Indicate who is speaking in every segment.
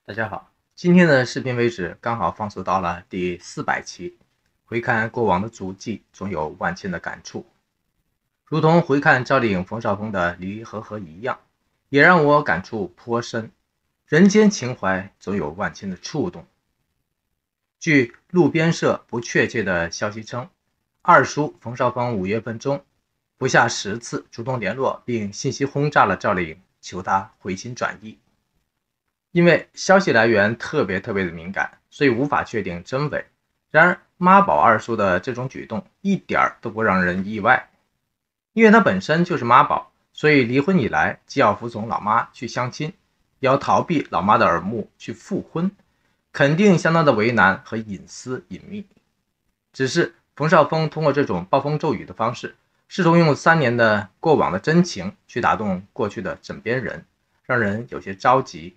Speaker 1: 大家好，今天的视频为止刚好放送到了第400期。回看过往的足迹，总有万千的感触，如同回看赵丽颖、冯绍峰的离离合合一样，也让我感触颇深。人间情怀总有万千的触动。据路边社不确切的消息称，二叔冯绍峰5月份中不下10次主动联络并信息轰炸了赵丽颖，求她回心转意。因为消息来源特别的敏感，所以无法确定真伪。然而妈宝二叔的这种举动一点都不让人意外，因为他本身就是妈宝，所以离婚以来既要服从老妈去相亲，也要逃避老妈的耳目去复婚，肯定相当的为难和隐私隐秘。只是冯绍峰通过这种暴风骤雨的方式，试图用3年的过往的真情去打动过去的枕边人，让人有些着急。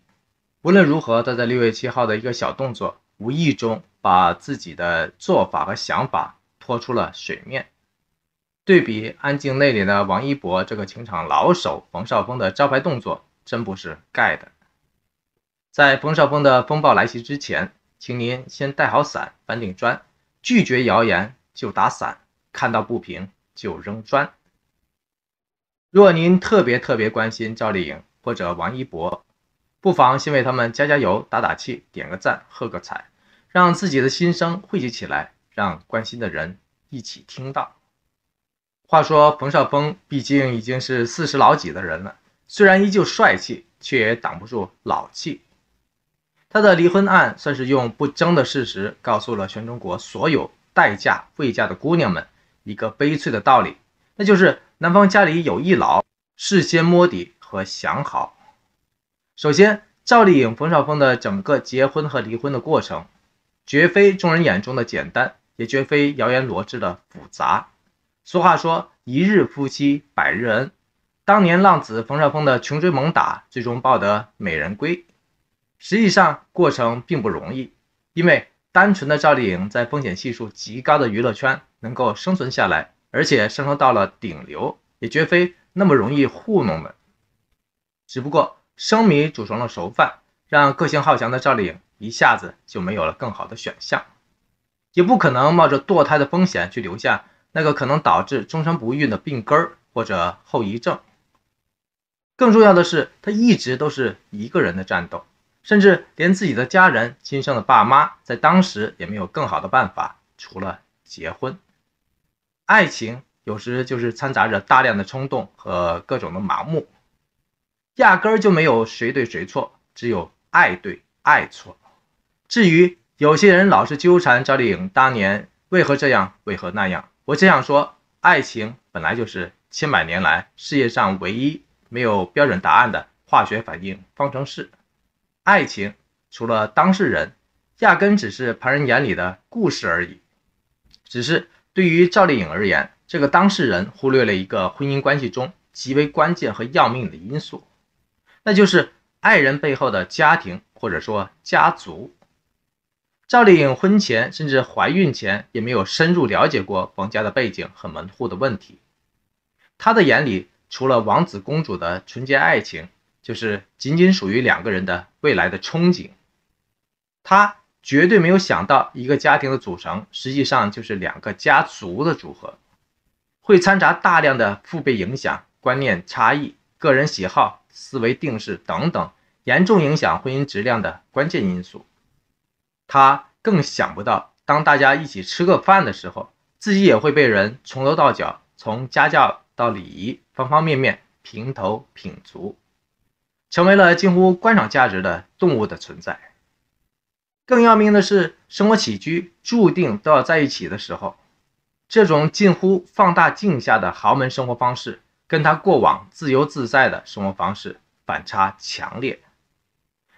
Speaker 1: 无论如何，他在6月7号的一个小动作，无意中把自己的做法和想法拖出了水面。对比安静内敛的王一博这个情场老手，冯绍峰的招牌动作真不是盖的。在冯绍峰的风暴来袭之前，请您先带好伞，搬定砖，拒绝谣言就打伞，看到不平就扔砖。若您特别关心赵丽颖或者王一博，不妨先为他们加油打打气，点个赞，喝个彩，让自己的心声汇集起来，让关心的人一起听到。话说冯绍峰毕竟已经是40老几的人了，虽然依旧帅气，却也挡不住老气。他的离婚案算是用不争的事实告诉了全中国所有待嫁未嫁的姑娘们一个悲催的道理，那就是男方家里有一老，事先摸底和想好。首先，赵丽颖、冯绍峰的整个结婚和离婚的过程，绝非众人眼中的简单，也绝非谣言罗织的复杂。俗话说，一日夫妻百日恩。当年浪子冯绍峰的穷追猛打，最终抱得美人归。实际上，过程并不容易，因为单纯的赵丽颖在风险系数极高的娱乐圈能够生存下来，而且上升到了顶流，也绝非那么容易糊弄的。只不过生米煮成了熟饭，让个性好强的赵丽颖一下子就没有了更好的选项，也不可能冒着堕胎的风险去留下那个可能导致终身不孕的病根或者后遗症。更重要的是，她一直都是一个人的战斗，甚至连自己的家人、亲生的爸妈在当时也没有更好的办法，除了结婚。爱情有时就是掺杂着大量的冲动和各种的盲目，压根儿就没有谁对谁错，只有爱对爱错。至于有些人老是纠缠赵丽颖当年为何这样为何那样，我只想说，爱情本来就是千百年来世界上唯一没有标准答案的化学反应方程式。爱情除了当事人，压根只是旁人眼里的故事而已。只是对于赵丽颖而言，这个当事人忽略了一个婚姻关系中极为关键和要命的因素，那就是爱人背后的家庭或者说家族。赵丽颖婚前甚至怀孕前也没有深入了解过冯家的背景和门户的问题，她的眼里除了王子公主的纯洁爱情，就是仅仅属于2个人的未来的憧憬。她绝对没有想到一个家庭的组成实际上就是2个家族的组合，会掺杂大量的父辈影响、观念差异、个人喜好、思维定式等等，严重影响婚姻质量的关键因素。他更想不到，当大家一起吃个饭的时候，自己也会被人从头到脚，从家教到礼仪，方方面面评头品足，成为了近乎观赏价值的动物的存在。更要命的是，生活起居注定都要在一起的时候，这种近乎放大镜下的豪门生活方式，跟他过往自由自在的生活方式反差强烈。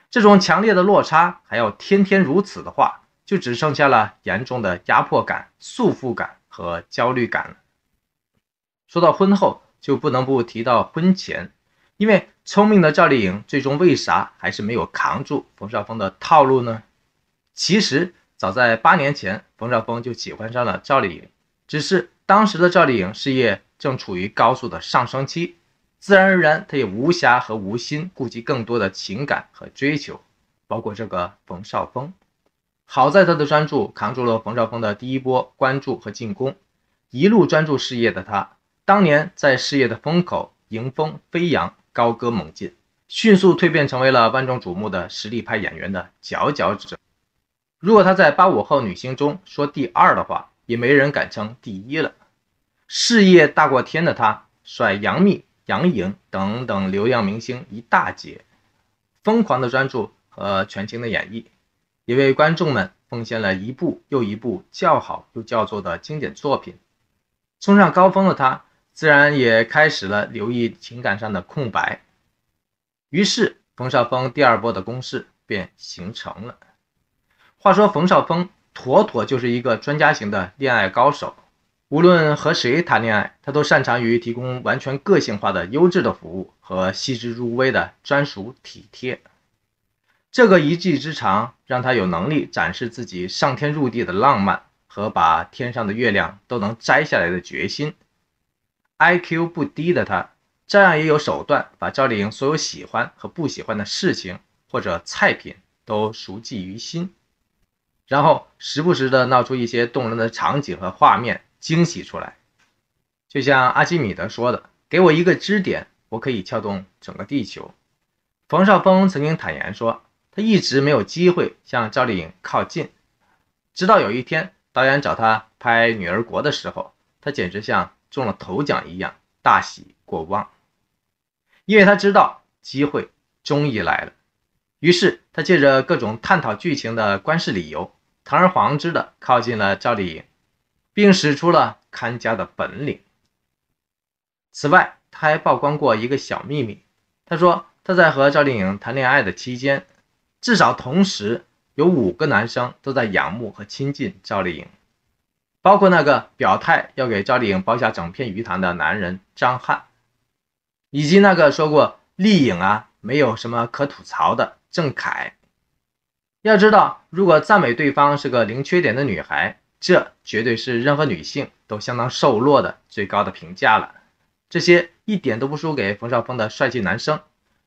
Speaker 1: 这种强烈的落差还要天天如此的话，就只剩下了严重的压迫感、束缚感和焦虑感了。说到婚后，就不能不提到婚前，因为聪明的赵丽颖最终为啥还是没有扛住冯绍峰的套路呢？其实早在8年前，冯绍峰就喜欢上了赵丽颖，只是当时的赵丽颖事业正处于高速的上升期，自然而然他也无暇和无心顾及更多的情感和追求，包括这个冯绍峰。好在他的专注扛住了冯绍峰的第一波关注和进攻，一路专注事业的他，当年在事业的风口迎风飞扬，高歌猛进，迅速蜕变成为了万众瞩目的实力派演员的佼佼者。如果他在85后女星中说第2的话，也没人敢称第1了。事业大过天的他，甩杨幂、杨颖等等流量明星一大截，疯狂的专注和全情的演绎，也为观众们奉献了一部又一部叫好又叫座的经典作品。冲上高峰的他，自然也开始了留意情感上的空白。于是冯绍峰第2波的攻势便形成了。话说冯绍峰妥妥就是一个专家型的恋爱高手，无论和谁谈恋爱，他都擅长于提供完全个性化的优质的服务和细致入微的专属体贴。这个一技之长让他有能力展示自己上天入地的浪漫和把天上的月亮都能摘下来的决心。 IQ 不低的他，照样也有手段把赵丽颖所有喜欢和不喜欢的事情或者菜品都熟记于心，然后时不时的闹出一些动人的场景和画面，惊喜出来。就像阿基米德说的，给我一个支点，我可以撬动整个地球。冯绍峰曾经坦言说，他一直没有机会向赵丽颖靠近，直到有一天导演找他拍《女儿国》的时候，他简直像中了头奖一样，大喜过望。因为他知道机会终于来了，于是他借着各种探讨剧情的观视理由，堂而皇之的靠近了赵丽颖，并使出了看家的本领。此外，他还曝光过一个小秘密，他说他在和赵丽颖谈恋爱的期间，至少同时有5个男生都在仰慕和亲近赵丽颖，包括那个表态要给赵丽颖包下整片鱼塘的男人张翰，以及那个说过丽颖啊没有什么可吐槽的郑恺。要知道，如果赞美对方是个零缺点的女孩，这绝对是任何女性都相当受落的最高的评价了。这些一点都不输给冯绍峰的帅气男生，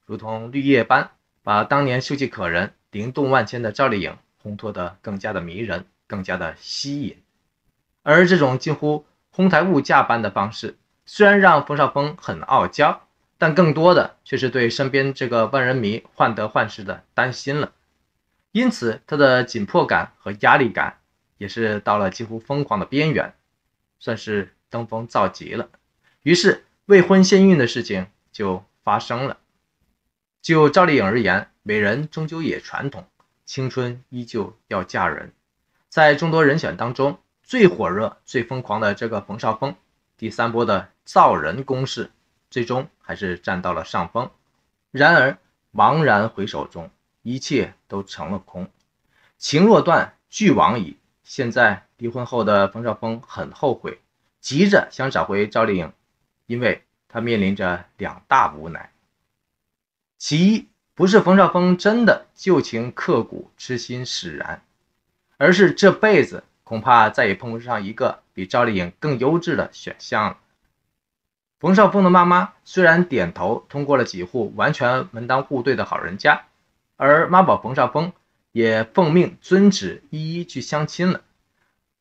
Speaker 1: 如同绿叶般把当年秀气可人、灵动万千的赵丽颖烘托得更加的迷人，更加的吸引。而这种近乎哄抬物价般的方式，虽然让冯绍峰很傲娇，但更多的却是对身边这个万人迷患得患失的担心了。因此他的紧迫感和压力感也是到了几乎疯狂的边缘，算是登峰造极了。于是未婚先孕的事情就发生了。就赵丽颖而言，美人终究也传统，青春依旧要嫁人。在众多人选当中，最火热最疯狂的这个冯绍峰，第3波的造人攻势最终还是占到了上风。然而茫然回首中，一切都成了空。情若断，俱往矣。现在离婚后的冯绍峰很后悔，急着想找回赵丽颖，因为他面临着2大无奈。其一，不是冯绍峰真的旧情刻骨、痴心使然，而是这辈子恐怕再也碰不上一个比赵丽颖更优质的选项了。冯绍峰的妈妈虽然点头通过了几户完全门当户对的好人家，而妈宝冯绍峰也奉命遵旨一一去相亲了。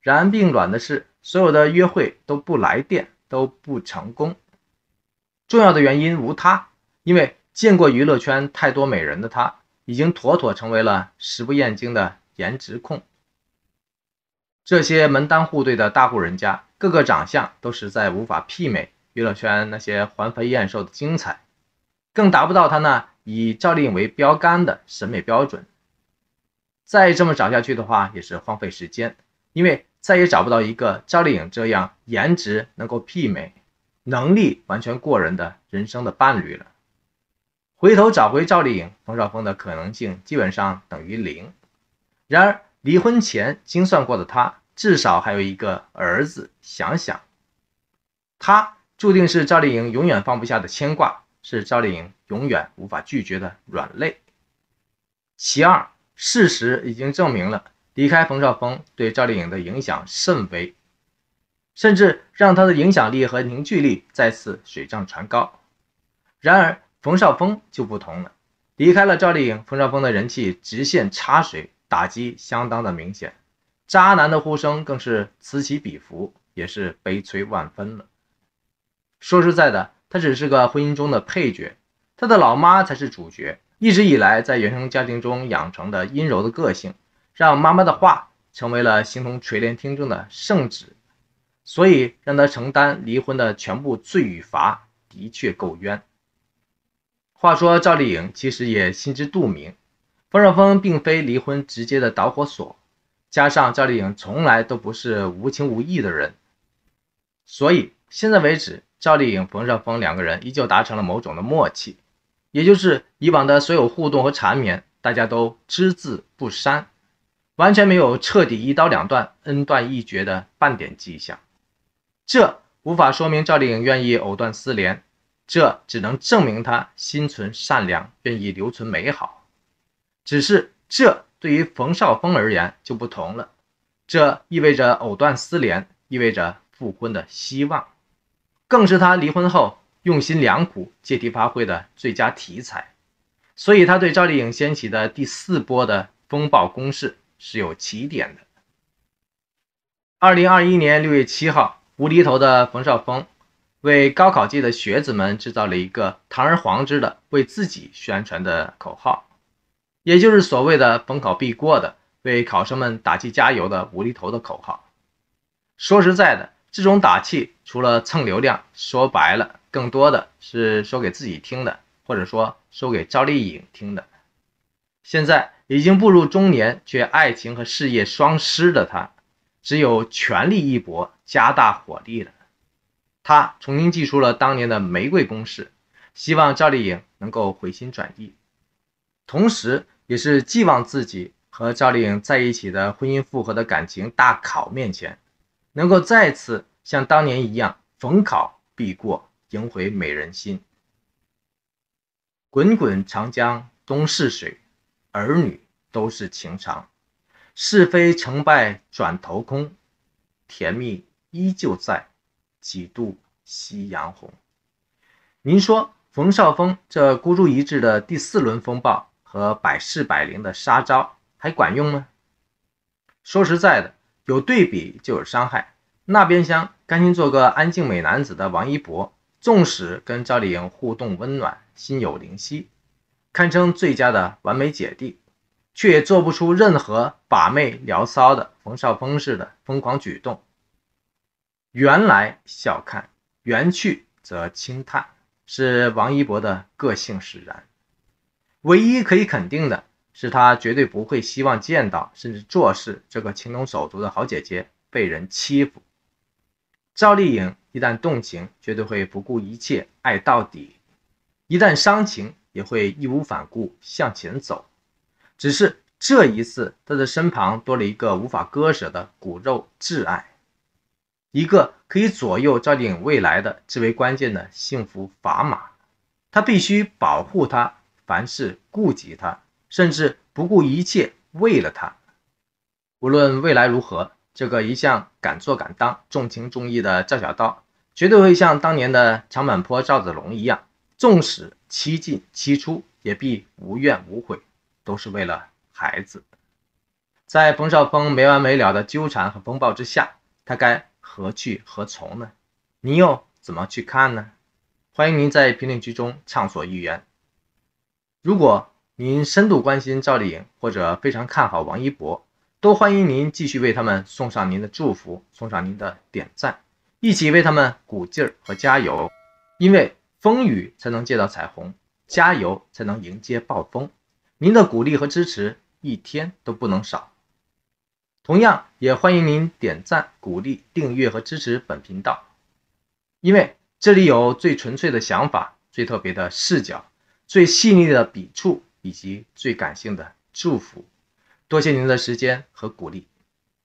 Speaker 1: 然并卵的是，所有的约会都不来电，都不成功。重要的原因无他，因为见过娱乐圈太多美人的他，已经妥妥成为了食不厌精的颜值控。这些门当户对的大户人家，各个长相都实在无法媲美娱乐圈那些环肥燕瘦的精彩，更达不到他那以赵丽颖为标杆的审美标准。再这么找下去的话，也是荒废时间，因为再也找不到一个赵丽颖这样颜值能够媲美、能力完全过人的人生的伴侣了。回头找回赵丽颖，冯绍峰的可能性基本上等于0。然而离婚前精算过的他，至少还有一个儿子想想，他注定是赵丽颖永远放不下的牵挂，是赵丽颖永远无法拒绝的软肋。其二，事实已经证明了离开冯绍峰对赵丽颖的影响甚微，甚至让他的影响力和凝聚力再次水涨船高。然而冯绍峰就不同了，离开了赵丽颖，冯绍峰的人气直线插水，打击相当的明显。渣男的呼声更是此起彼伏，也是悲催万分了。说实在的，他只是个婚姻中的配角，他的老妈才是主角。一直以来在原生家庭中养成的阴柔的个性，让妈妈的话成为了形同垂帘听政的圣旨，所以让他承担离婚的全部罪与罚，的确够冤。话说赵丽颖其实也心知肚明，冯绍峰并非离婚直接的导火索，加上赵丽颖从来都不是无情无义的人，所以现在为止，赵丽颖、冯绍峰两个人依旧达成了某种的默契，也就是以往的所有互动和缠绵，大家都只字不删，完全没有彻底一刀两断、恩断义绝的半点迹象。这无法说明赵丽颖愿意藕断丝连，这只能证明她心存善良，愿意留存美好。只是这对于冯绍峰而言就不同了，这意味着藕断丝连，意味着复婚的希望，更是他离婚后用心良苦、借题发挥的最佳题材。所以他对赵丽颖掀起的第4波的风暴攻势是有起点的。2021年6月7号，无厘头的冯绍峰为高考季的学子们制造了一个堂而皇之的为自己宣传的口号，也就是所谓的逢考必过的为考生们打气加油的无厘头的口号。说实在的，这种打气除了蹭流量，说白了更多的是说给自己听的，或者说说给赵丽颖听的。现在已经步入中年却爱情和事业双失的他，只有全力一搏，加大火力了。他重新祭出了当年的玫瑰攻势，希望赵丽颖能够回心转意，同时也是寄望自己和赵丽颖在一起的婚姻复合的感情大考面前，能够再次像当年一样逢考必过，赢回美人心。滚滚长江东逝水，儿女都是情长，是非成败转头空，甜蜜依旧在，几度夕阳红。您说冯绍峰这孤注一掷的第4轮风暴和百试百灵的杀招还管用吗？说实在的，有对比就有伤害。那边厢甘心做个安静美男子的王一博，纵使跟赵丽颖互动温暖，心有灵犀，堪称最佳的完美姐弟，却也做不出任何把妹聊骚的冯绍峰式的疯狂举动。缘来笑看，缘去则轻叹，是王一博的个性使然。唯一可以肯定的是，他绝对不会希望见到甚至坐视这个情同手足的好姐姐被人欺负。赵丽颖一旦动情，绝对会不顾一切爱到底，一旦伤情也会义无反顾向前走。只是这一次，他的身旁多了一个无法割舍的骨肉挚爱，一个可以左右赵丽颖未来的至为关键的幸福砝码。他必须保护她，凡事顾及她，甚至不顾一切为了她。无论未来如何，这个一向敢做敢当、重情重义的赵小刀，绝对会像当年的长坂坡赵子龙一样，纵使七进七出，也必无怨无悔，都是为了孩子。在冯绍峰没完没了的纠缠和风暴之下，他该何去何从呢？你又怎么去看呢？欢迎您在评论区中畅所欲言。如果您深度关心赵丽颖，或者非常看好王一博，都欢迎您继续为他们送上您的祝福，送上您的点赞，一起为他们鼓劲儿和加油。因为风雨才能见到彩虹，加油才能迎接暴风。您的鼓励和支持一天都不能少。同样也欢迎您点赞、鼓励、订阅和支持本频道，因为这里有最纯粹的想法、最特别的视角、最细腻的笔触以及最感性的祝福。多谢您的时间和鼓励。